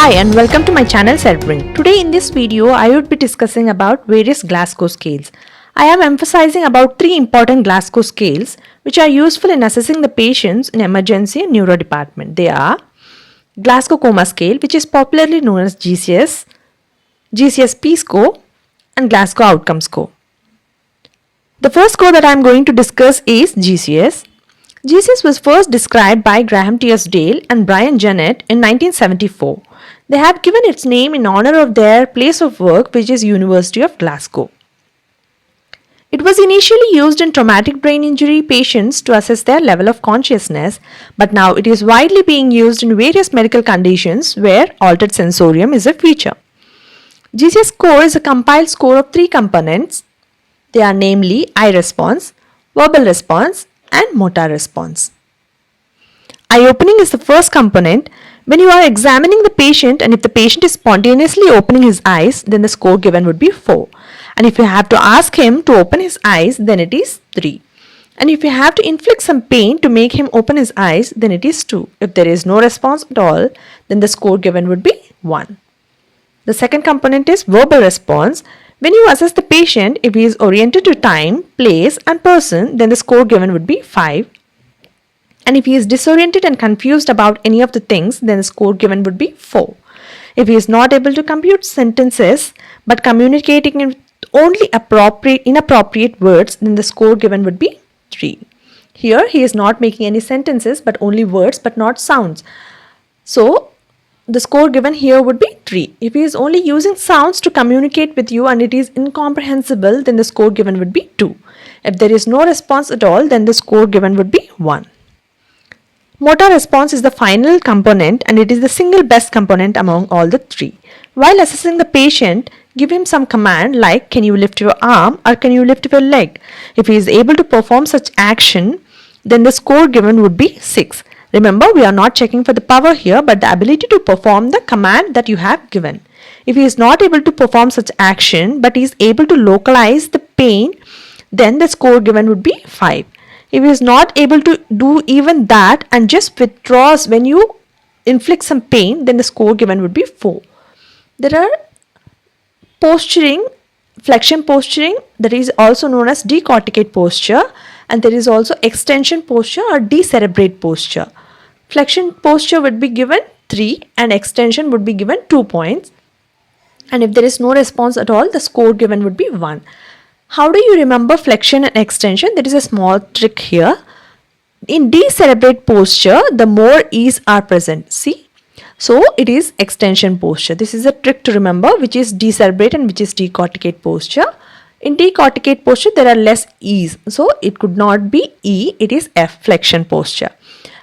Hi and welcome to my channel Cerebring. Today in this video I would be discussing about various Glasgow scales. I am emphasizing about 3 important Glasgow scales which are useful in assessing the patients in emergency and neuro department. They are Glasgow Coma Scale, which is popularly known as GCS, GCSP score and Glasgow Outcome Score. The first score that I am going to discuss is GCS. GCS was first described by Graham T.S. Dale and Brian Jennett in 1974. They have given its name in honor of their place of work, which is University of Glasgow. It was initially used in traumatic brain injury patients to assess their level of consciousness, but now it is widely being used in various medical conditions where altered sensorium is a feature. GCS score is a compiled score of 3 components. They are namely eye response, verbal response, and motor response. Eye opening is the first component. When you are examining the patient and if the patient is spontaneously opening his eyes, then the score given would be 4. And if you have to ask him to open his eyes, then it is 3. And if you have to inflict some pain to make him open his eyes, then it is 2. If there is no response at all, then the score given would be 1. The second component is verbal response. When you assess the patient, if he is oriented to time, place and person, then the score given would be 5. And if he is disoriented and confused about any of the things, then the score given would be 4. If he is not able to compute sentences but communicating in only inappropriate words, then the score given would be 3. Here he is not making any sentences but only words but not sounds. So the score given here would be 3. If he is only using sounds to communicate with you and it is incomprehensible, then the score given would be 2. If there is no response at all, then the score given would be 1. Motor response is the final component and it is the single best component among all the 3. While assessing the patient, give him some command like can you lift your arm or can you lift your leg. If he is able to perform such action, then the score given would be 6. Remember, we are not checking for the power here but the ability to perform the command that you have given. If he is not able to perform such action but he is able to localize the pain, then the score given would be 5. If he is not able to do even that and just withdraws when you inflict some pain, then the score given would be 4. There are posturing, flexion posturing, that is also known as decorticate posture, and there is also extension posture or decerebrate posture. Flexion posture would be given 3 and extension would be given 2 points. And if there is no response at all, the score given would be 1. How do you remember flexion and extension? There is a small trick here. In decerebrate posture, the more E's are present. See? So it is extension posture. This is a trick to remember, which is decerebrate and which is decorticate posture. In decorticate posture, there are less E's. So it could not be E, it is F, flexion posture.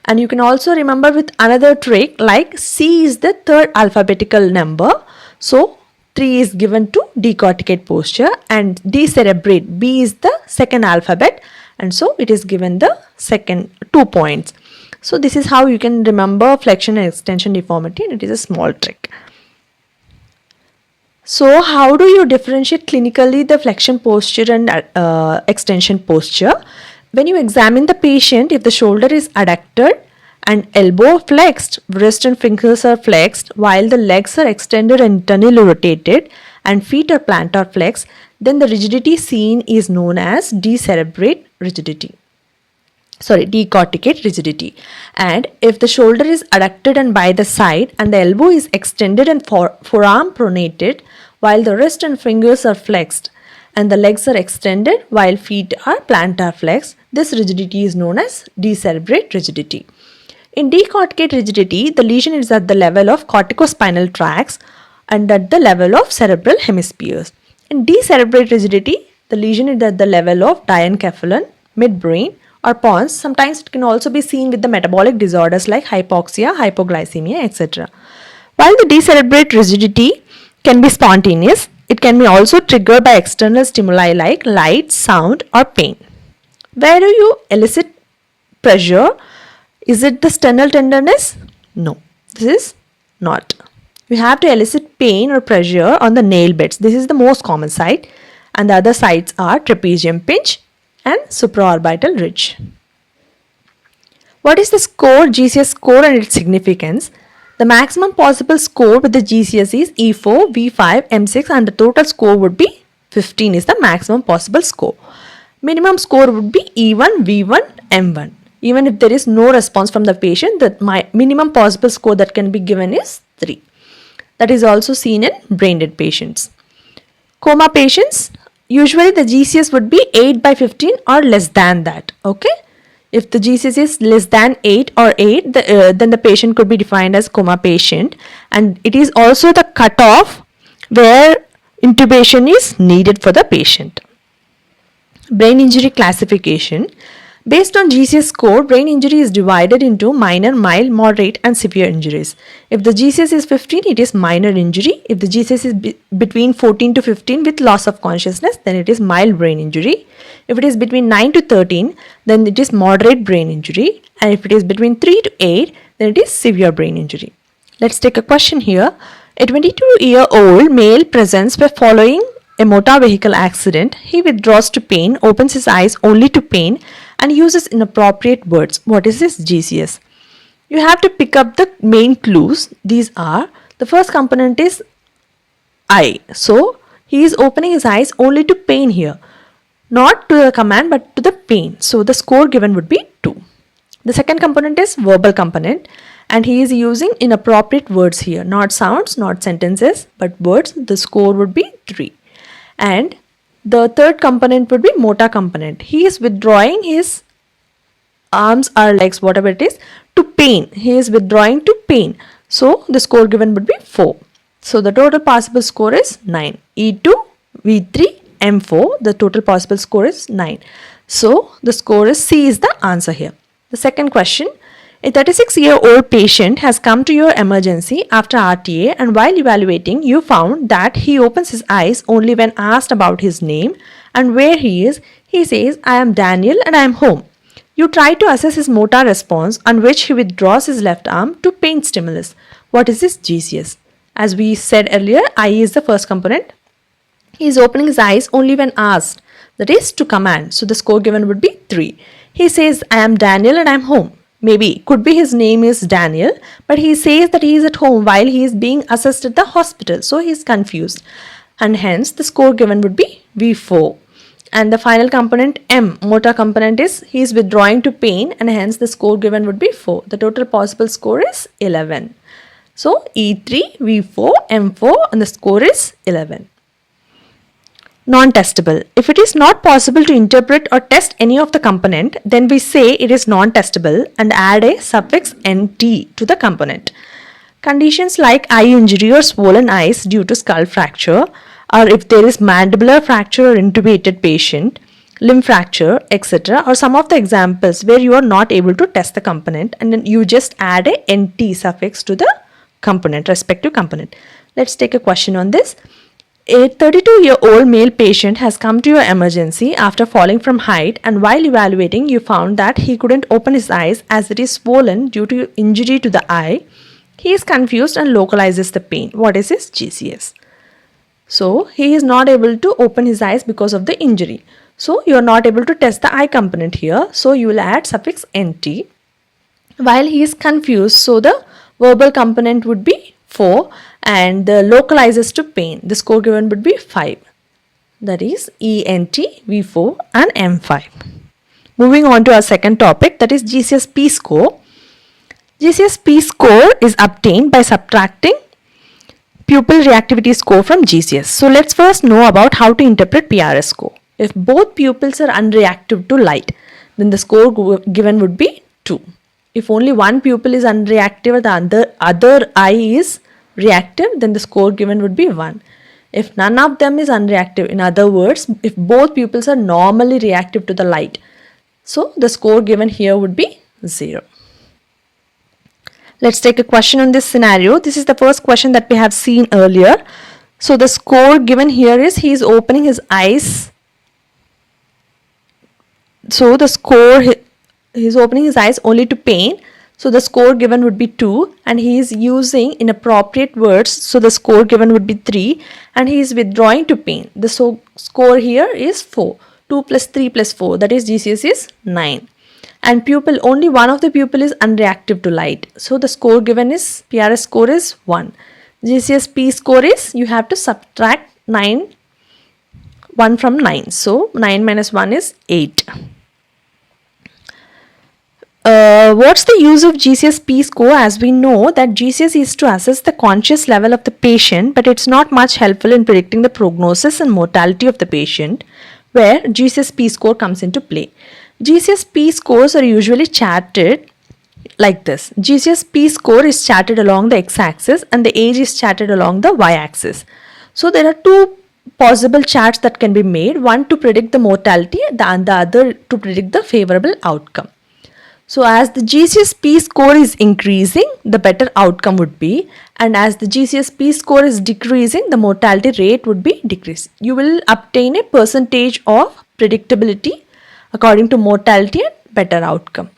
And you can also remember with another trick like C is the third alphabetical number. So 3 is given to decorticate posture and decerebrate B is the second alphabet and so it is given the second 2 points. So this is how you can remember flexion and extension deformity and it is a small trick. So how do you differentiate clinically the flexion posture and extension posture? When you examine the patient, if the shoulder is adducted and elbow flexed, wrist and fingers are flexed while the legs are extended and internally rotated and feet are plantar flexed, then the rigidity seen is known as decerebrate rigidity. Decorticate rigidity. And if the shoulder is adducted and by the side and the elbow is extended and forearm pronated while the wrist and fingers are flexed and the legs are extended while feet are plantar flexed, this rigidity is known as decerebrate rigidity. In decorticate rigidity, the lesion is at the level of corticospinal tracts and at the level of cerebral hemispheres. In decerebrate rigidity, the lesion is at the level of diencephalon, midbrain or pons. Sometimes it can also be seen with the metabolic disorders like hypoxia, hypoglycemia, etc. While the decerebrate rigidity can be spontaneous, it can be also triggered by external stimuli like light, sound or pain. Where do you elicit pressure? Is it the sternal tenderness? No, this is not. You have to elicit pain or pressure on the nail beds. This is the most common site and the other sites are trapezium pinch and supraorbital ridge. What is the score, GCS score and its significance? The maximum possible score with the GCS is E4, V5, M6 and the total score would be 15 is the maximum possible score. Minimum score would be E1, V1, M1. Even if there is no response from the patient, the minimum possible score that can be given is 3. That is also seen in brain dead patients. Coma patients, usually the GCS would be 8 by 15 or less than that. Okay. If the GCS is less than 8 or 8, then the patient could be defined as coma patient, and it is also the cutoff where intubation is needed for the patient. Brain injury classification. Based on GCS score, brain injury is divided into minor, mild, moderate and severe injuries. If the GCS is 15, it is minor injury. If the GCS is between 14 to 15 with loss of consciousness, then it is mild brain injury. If it is between 9 to 13, then it is moderate brain injury. And if it is between 3 to 8, then it is severe brain injury. Let's take a question here. A 22-year-old male presents by following a motor vehicle accident. He withdraws to pain, opens his eyes only to pain, and uses inappropriate words. What is this GCS? You have to pick up the main clues. These are, the first component is eye. So he is opening his eyes only to pain here. Not to the command but to the pain. So the score given would be 2. The second component is verbal component, and he is using inappropriate words here. Not sounds, not sentences, but words. The score would be 3. And the third component would be motor component. He is withdrawing his arms or legs, whatever it is, to pain. He is withdrawing to pain. So the score given would be 4. So the total possible score is 9. E2, V3, M4. The total possible score is 9. So the score is C is the answer here. The second question. A 36-year-old patient has come to your emergency after RTA, and while evaluating, you found that he opens his eyes only when asked about his name and where he is. He says, "I am Daniel and I am home." You try to assess his motor response, on which he withdraws his left arm to pain stimulus. What is this GCS? As we said earlier, eye is the first component. He is opening his eyes only when asked, that is to command. So the score given would be 3. He says, "I am Daniel and I am home." Maybe, could be his name is Daniel, but he says that he is at home while he is being assessed at the hospital. So he is confused. And hence the score given would be V4. And the final component M, motor component, is he is withdrawing to pain, and hence the score given would be 4. The total possible score is 11. So E3, V4, M4 and the score is 11. Non-testable. If it is not possible to interpret or test any of the component, then we say it is non-testable and add a suffix NT to the component. Conditions like eye injury or swollen eyes due to skull fracture, or if there is mandibular fracture or intubated patient, limb fracture, etc., or some of the examples where you are not able to test the component, and then you just add a NT suffix to the component, respective component. Let's take a question on this. A 32-year-old male patient has come to your emergency after falling from height, and while evaluating you found that he couldn't open his eyes as it is swollen due to injury to the eye. He is confused and localizes the pain. What is his GCS? So he is not able to open his eyes because of the injury. So you are not able to test the eye component here. So you will add suffix NT. While he is confused, so the verbal component would be 4 and the localizes to pain. The score given would be 5. That is ENT, V4 and M5. Moving on to our second topic, that is GCSP score. GCSP score is obtained by subtracting pupil reactivity score from GCS. So let's first know about how to interpret PRS score. If both pupils are unreactive to light, then the score given would be 2. If only one pupil is unreactive and the other eye is reactive, then the score given would be 1. If none of them is unreactive, in other words, if both pupils are normally reactive to the light, so the score given here would be 0. Let's take a question on this scenario. This is the first question that we have seen earlier. So the score given here is he is opening his eyes. So the score, he is opening his eyes only to pain. So the score given would be 2, and he is using inappropriate words. So the score given would be 3, and he is withdrawing to pain. The score here is 4. 2 plus 3 plus 4, that is GCS is 9. and pupil, only one of the pupil is unreactive to light. So the score given is, PRS score is 1. GCSE score is, you have to subtract 1 from 9. So 9 minus 1 is 8. What's the use of GCSE score? As we know that GCS is to assess the conscious level of the patient, but it's not much helpful in predicting the prognosis and mortality of the patient, where GCSE score comes into play. GCSE scores are usually charted like this. GCSE score is charted along the x-axis and the age is charted along the y-axis. So there are two possible charts that can be made, one to predict the mortality and the other to predict the favorable outcome. So as the GCSE score is increasing, the better outcome would be, and as the GCSE score is decreasing, the mortality rate would be decreased. You will obtain a percentage of predictability according to mortality and better outcome.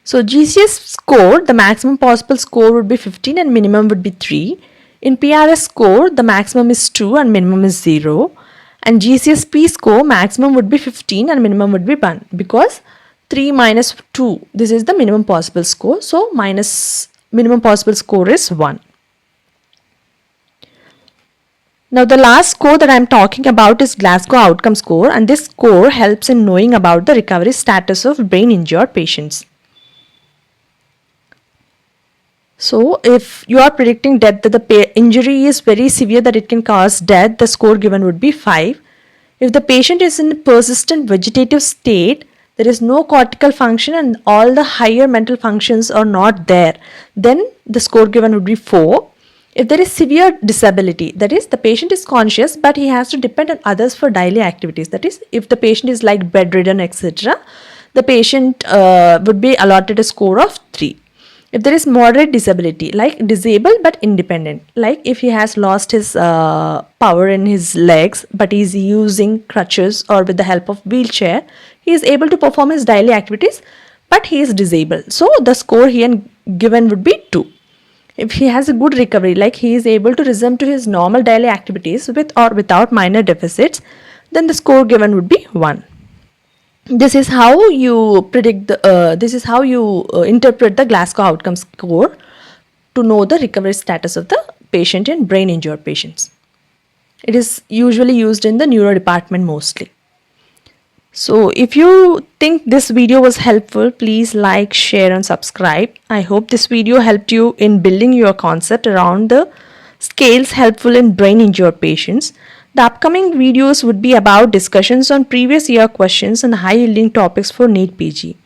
So GCS score, the maximum possible score would be 15 and minimum would be 3. In PRS score, the maximum is 2 and minimum is 0. And GCSE score, maximum would be 15 and minimum would be 1, because 3 minus 2, this is the minimum possible score. So minimum possible score is 1. Now the last score that I am talking about is Glasgow Outcome Score, and this score helps in knowing about the recovery status of brain injured patients. So if you are predicting death, that the injury is very severe that it can cause death, the score given would be 5. If the patient is in a persistent vegetative state, there is no cortical function and all the higher mental functions are not there, then the score given would be 4. If there is severe disability, that is the patient is conscious but he has to depend on others for daily activities, that is if the patient is like bedridden etc., the patient would be allotted a score of 3. If there is moderate disability, like disabled but independent, like if he has lost his power in his legs but he is using crutches or with the help of wheelchair, he is able to perform his daily activities but he is disabled. So the score here given would be 2. If he has a good recovery, like he is able to resume to his normal daily activities with or without minor deficits, then the score given would be 1. This is how you predict interpret the Glasgow Outcome Score to know the recovery status of the patient in brain injured patients. It is usually used in the neuro department mostly. So if you think this video was helpful, please like, share and subscribe. I hope this video helped you in building your concept around the scales helpful in brain injured patients. The upcoming videos would be about discussions on previous year questions and high yielding topics for NEET PG.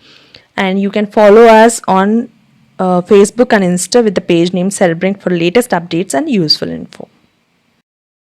And you can follow us on Facebook and Insta with the page name Cerebrink for latest updates and useful info.